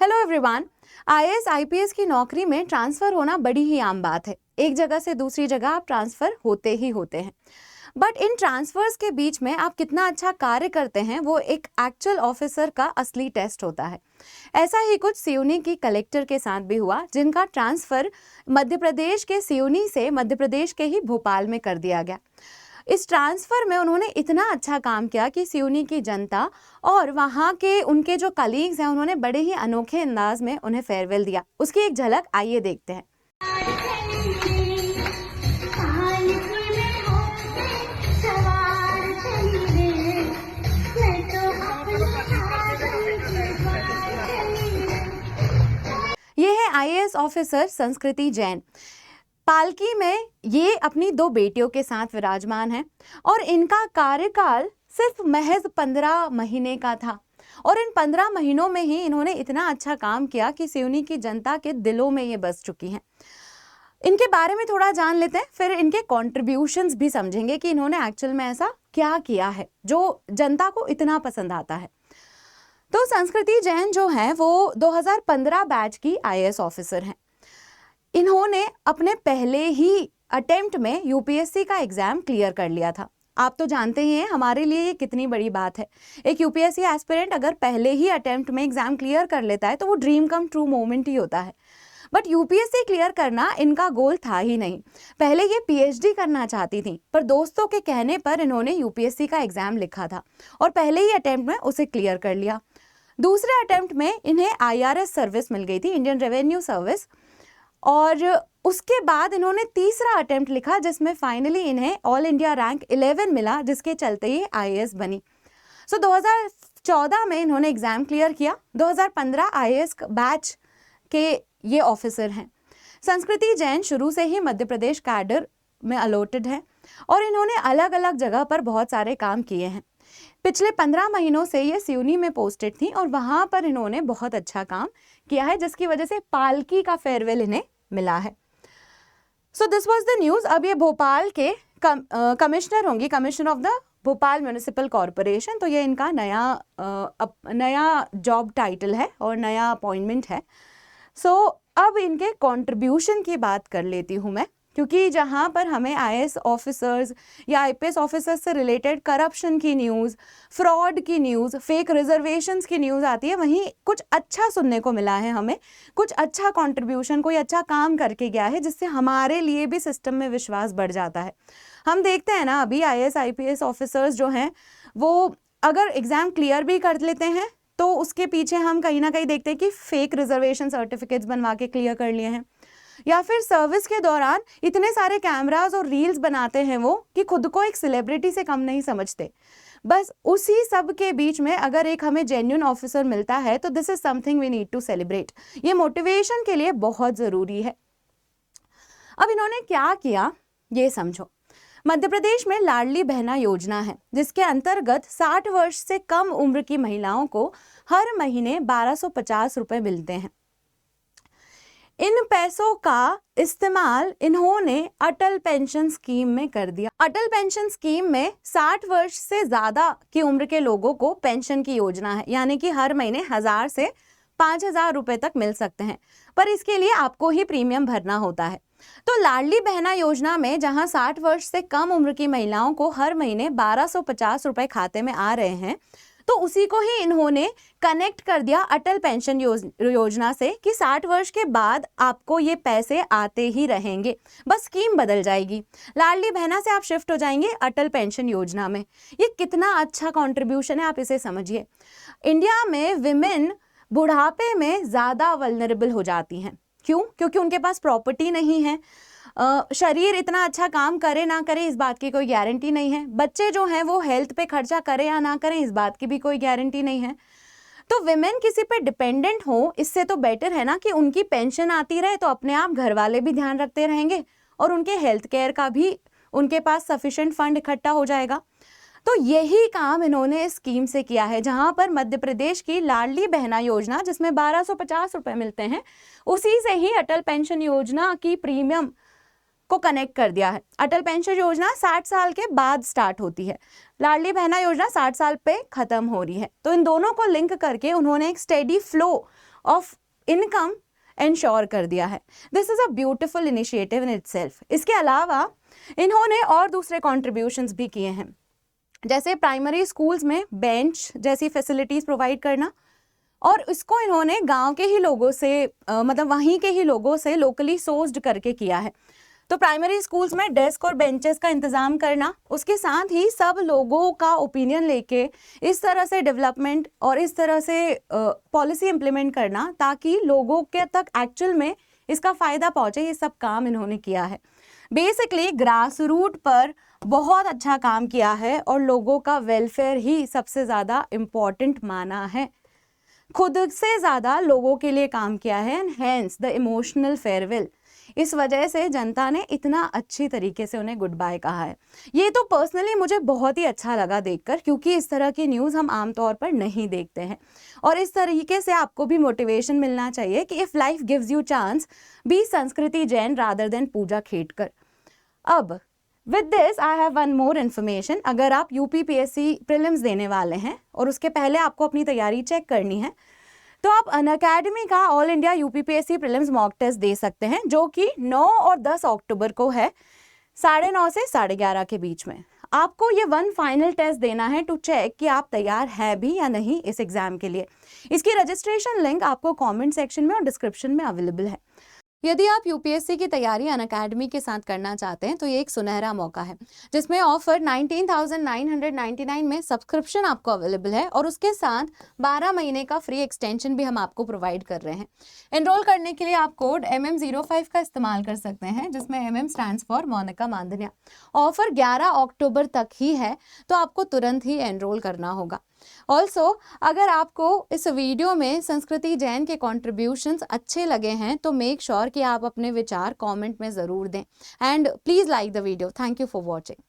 Hello everyone. IAS IPS की नौकरी में ट्रांसफर होना बड़ी ही आम बात है। एक जगह से दूसरी जगह आप ट्रांसफर होते ही होते हैं, बट इन ट्रांसफर्स के बीच में आप कितना अच्छा कार्य करते हैं वो एक एक्चुअल ऑफिसर का असली टेस्ट होता है। ऐसा ही कुछ सिवनी की कलेक्टर के साथ भी हुआ, जिनका ट्रांसफर मध्य प्रदेश के सिवनी से मध्य प्रदेश के ही भोपाल में कर दिया गया। इस ट्रांसफर में उन्होंने इतना अच्छा काम किया कि सिवनी की जनता और वहाँ के उनके जो कलीग्स हैं उन्होंने बड़े ही अनोखे अंदाज में उन्हें फेयरवेल दिया। उसकी एक झलक आइए देखते हैं। ये है आईएएस ऑफिसर संस्कृति जैन। पालकी में ये अपनी 2 बेटियों के साथ विराजमान है और इनका कार्यकाल सिर्फ महज 15 महीने का था और इन 15 महीनों में ही इन्होंने इतना अच्छा काम किया कि सिवनी की जनता के दिलों में ये बस चुकी हैं। इनके बारे में थोड़ा जान लेते हैं, फिर इनके कॉन्ट्रीब्यूशंस भी समझेंगे कि इन्होंने एक्चुअल में ऐसा क्या किया है जो जनता को इतना पसंद आता है। तो संस्कृति जैन जो है वो 2015 बैच की आईएएस ऑफिसर हैं। इन्होंने अपने पहले ही अटेम्प्ट में यूपीएससी का एग्जाम क्लियर कर लिया था। आप तो जानते ही हैं हमारे लिए ये कितनी बड़ी बात है। एक यूपीएससी एस्पिरेंट अगर पहले ही अटेम्प्ट में एग्जाम क्लियर कर लेता है तो वो ड्रीम कम ट्रू मोमेंट ही होता है। बट यूपीएससी क्लियर करना इनका गोल था ही नहीं। पहले ये पीएचडी करना चाहती थी, पर दोस्तों के कहने पर इन्होंने यूपीएससी का एग्जाम लिखा था और पहले ही अटेम्प्ट में उसे क्लियर कर लिया। दूसरे अटेम्प्ट में इन्हें आईआरएस सर्विस मिल गई थी, इंडियन रेवेन्यू सर्विस, और उसके बाद इन्होंने तीसरा अटेम्प्ट लिखा जिसमें फाइनली इन्हें ऑल इंडिया रैंक 11 मिला, जिसके चलते ही आईएएस बनी। 2014 में इन्होंने एग्जाम क्लियर किया। 2015 आईएएस बैच के ये ऑफिसर हैं। संस्कृति जैन शुरू से ही मध्य प्रदेश कैडर में अलॉटेड है और इन्होंने अलग अलग जगह पर बहुत सारे काम किए हैं। पिछले 15 महीनों से ये सिवनी में पोस्टेड थी और वहां पर इन्होंने बहुत अच्छा काम किया है, जिसकी वजह से पालकी का फेयरवेल इन्हें मिला है। So this was the news. अब ये भोपाल के कमिश्नर होंगी, commissioner of the Bhopal municipal corporation. तो ये इनका नया जॉब टाइटल है और नया अपॉइंटमेंट है। सो अब इनके कंट्रीब्यूशन की बात कर लेती हूँ मैं, क्योंकि जहाँ पर हमें आईएएस ऑफिसर्स या आईपीएस ऑफिसर्स से रिलेटेड करप्शन की न्यूज़, फ्रॉड की न्यूज़, फेक रिजर्वेशंस की न्यूज़ आती है, वहीं कुछ अच्छा सुनने को मिला है हमें, कुछ अच्छा कंट्रीब्यूशन, कोई अच्छा काम करके गया है जिससे हमारे लिए भी सिस्टम में विश्वास बढ़ जाता है। हम देखते हैं ना, अभी आईएएस आईपीएस ऑफिसर्स जो हैं वो अगर एग्ज़ाम क्लियर भी कर लेते हैं तो उसके पीछे हम कहीं ना कहीं देखते हैं कि फेक रिजर्वेशन सर्टिफिकेट्स बनवा के क्लियर कर लिए हैं, या फिर सर्विस के दौरान इतने सारे कैमरास और रील्स बनाते हैं वो कि खुद को एक सेलिब्रिटी से कम नहीं समझते। बस उसी सब के बीच में अगर एक हमें जेन्युइन ऑफिसर मिलता है तो this is something we need to celebrate. ये मोटिवेशन के लिए बहुत ज़रूरी है। अब इन्होंने क्या किया ये समझो। मध्य प्रदेश में लाडली बहना योजना है, जिसके अंतर्गत 60 वर्ष से कम उम्र की महिलाओं को हर महीने 1250 रुपए मिलते हैं। इन पैसों का इस्तेमाल इन्होंने अटल पेंशन स्कीम में कर दिया। अटल पेंशन स्कीम में 60 वर्ष से ज्यादा की उम्र के लोगों को पेंशन की योजना है, यानी कि हर महीने 1000 से 5000 रुपए तक मिल सकते हैं, पर इसके लिए आपको ही प्रीमियम भरना होता है। तो लाडली बहना योजना में जहां 60 वर्ष से कम उम्र की महिलाओं को हर महीने 1250 रुपए खाते में आ रहे हैं, तो उसी को ही इन्होंने कनेक्ट कर दिया अटल पेंशन योजना से कि 60 वर्ष के बाद आपको ये पैसे आते ही रहेंगे, बस स्कीम बदल जाएगी। लाडली बहना से आप शिफ्ट हो जाएंगे अटल पेंशन योजना में। ये कितना अच्छा कंट्रीब्यूशन है, आप इसे समझिए। इंडिया में विमेन बुढ़ापे में ज़्यादा वल्नरेबल हो जाती हैं। क्यों? क्योंकि उनके पास प्रॉपर्टी नहीं है। शरीर इतना अच्छा काम करे ना करे इस बात की कोई गारंटी नहीं है। बच्चे जो हैं वो हेल्थ पे खर्चा करें या ना करें इस बात की भी कोई गारंटी नहीं है। तो विमेन किसी पे डिपेंडेंट हो, इससे तो बेटर है ना कि उनकी पेंशन आती रहे, तो अपने आप घर वाले भी ध्यान रखते रहेंगे और उनके हेल्थ केयर का भी उनके पास सफिशिएंट फंड इकट्ठा हो जाएगा। तो यही काम इन्होंने इस स्कीम से किया है, जहां पर मध्य प्रदेश की लाडली बहना योजना जिसमें 1250 रुपए मिलते हैं, उसी से ही अटल पेंशन योजना की प्रीमियम को कनेक्ट कर दिया है। अटल पेंशन योजना 60 साल के बाद स्टार्ट होती है, लाडली बहना योजना 60 साल पे खत्म हो रही है। तो इन दोनों को लिंक करके उन्होंने एक steady flow of income ensure कर दिया है। This is a beautiful initiative in itself. इसके अलावा इन्होंने और दूसरे कॉन्ट्रीब्यूशंस भी किए हैं, जैसे प्राइमरी स्कूल्स में बेंच जैसी फैसिलिटीज़ प्रोवाइड करना, और इसको इन्होंने गांव के ही लोगों से मतलब वहीं के ही लोगों से लोकली सोर्स्ड करके किया है। तो प्राइमरी स्कूल्स में डेस्क और बेंचेस का इंतज़ाम करना, उसके साथ ही सब लोगों का ओपिनियन लेके इस तरह से डेवलपमेंट और इस तरह से पॉलिसी इम्प्लीमेंट करना ताकि लोगों के तक एक्चुअल में इसका फ़ायदा पहुँचे, ये सब काम इन्होंने किया है। बेसिकली ग्रास रूट पर बहुत अच्छा काम किया है और लोगों का वेलफेयर ही सबसे ज़्यादा इम्पॉर्टेंट माना है। खुद से ज़्यादा लोगों के लिए काम किया है, and hence the emotional farewell. इस वजह से जनता ने इतना अच्छी तरीके से उन्हें गुड बाय कहा है। ये तो पर्सनली मुझे बहुत ही अच्छा लगा देखकर, क्योंकि इस तरह की न्यूज़ हम आमतौर पर नहीं देखते हैं, और इस तरीके से आपको भी मोटिवेशन मिलना चाहिए कि if life gives you chance, be Sanskriti Jain rather than Puja Khedkar. अब with this I have one more information. अगर आप यूपीपीएससी प्रीलिम्स देने वाले हैं और उसके पहले आपको अपनी तैयारी चेक करनी है, तो आप अनअकैडमी का all India UPPSC prelims mock test दे सकते हैं, जो कि 9 और 10 अक्टूबर को है, 9:30 से 11:30 के बीच में। आपको ये वन फाइनल टेस्ट देना है टू चेक कि आप तैयार हैं भी या नहीं इस एग्ज़ाम के लिए। इसकी रजिस्ट्रेशन लिंक आपको कमेंट सेक्शन में और डिस्क्रिप्शन में अवेलेबल है। यदि आप यूपीएससी की तैयारी अनअकैडमी के साथ करना चाहते हैं तो ये एक सुनहरा मौका है, जिसमें ऑफर 19,999 में सब्सक्रिप्शन आपको अवेलेबल है, और उसके साथ 12 महीने का फ्री एक्सटेंशन भी हम आपको प्रोवाइड कर रहे हैं। एनरोल करने के लिए आप कोड MM05 का इस्तेमाल कर सकते हैं, जिसमें MM stands for Monika Mandaniya. Offer 11 अक्टूबर तक ही है, तो आपको तुरंत ही एनरोल करना होगा। ऑल्सो अगर आपको इस वीडियो में संस्कृति जैन के कॉन्ट्रीब्यूशंस अच्छे लगे हैं तो मेक श्योर कि आप अपने विचार कमेंट में ज़रूर दें, and please like the video. Thank you for watching.